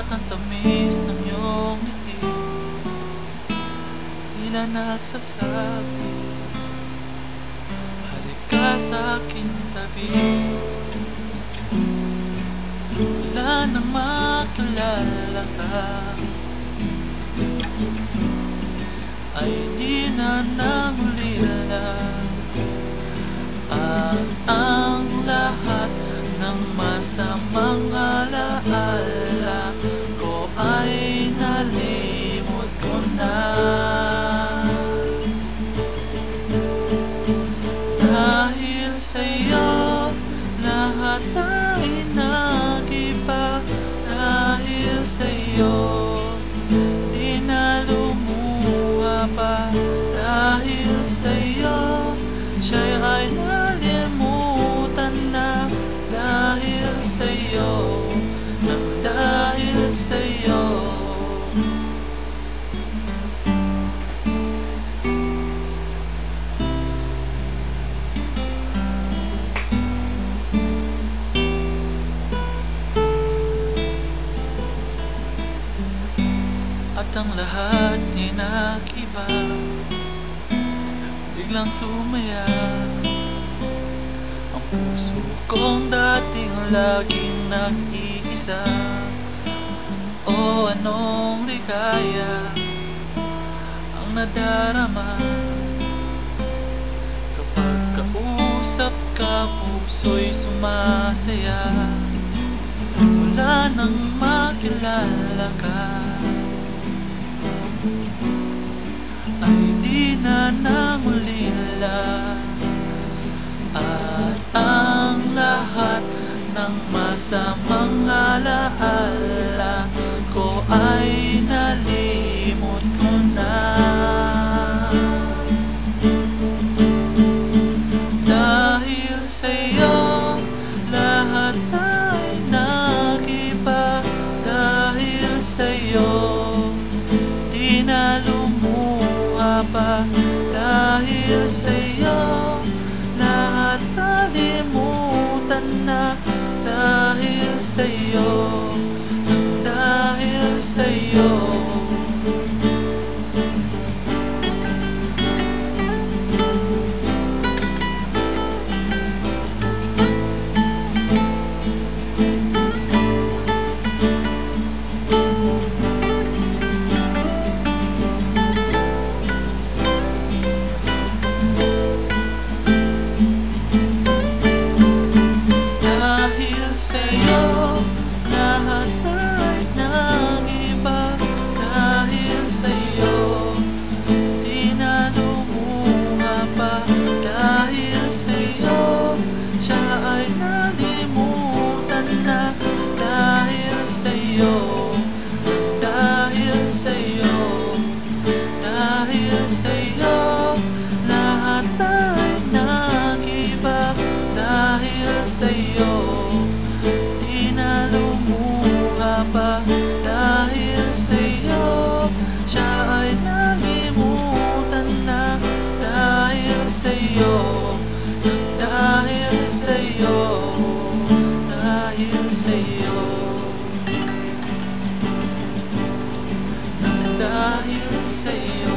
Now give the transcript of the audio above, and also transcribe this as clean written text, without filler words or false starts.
At ang tamis ng iyong ngiti tila nagsasabi, halika sa aking tabi. Wala nang makilala ka, ay di na nangulila. At ang lahat ng masamang alaala ko ay nalimot ko na. Dahil sa'yo lahat ay nag-iba. Dahil sa'yo di na lumuha pa. Dahil sa'yo siya'y ay nalimutan na. Dahil sa'yo, nang dahil sa'yo. At ang lahat ay nag-iba, biglang sumaya. Ang puso kong dating laging nag-iisa. O anong ligaya ang nadarama kapag kausap ka, puso'y sumasaya. Wala nang makilala ka, ay di na nangulila. At ang lahat ng masamang alaala ko ay nalimot ko na. Dahil sa'yo lahat ay nag-iba. Dahil sa'yo di na lumuha pa. Dahil sa'yo lahat nalimutan na. Dahil sa'yo, dahil sa'yo. Dahil sa'yo, dahil sa'yo, lahat ay nag-iba. Dahil sa'yo, di na lumuha pa. Dahil sa'yo, siya ay nalimutan na. Dahil sa'yo, dahil sa'yo, dahil sa'yo. Dahil sa'yo.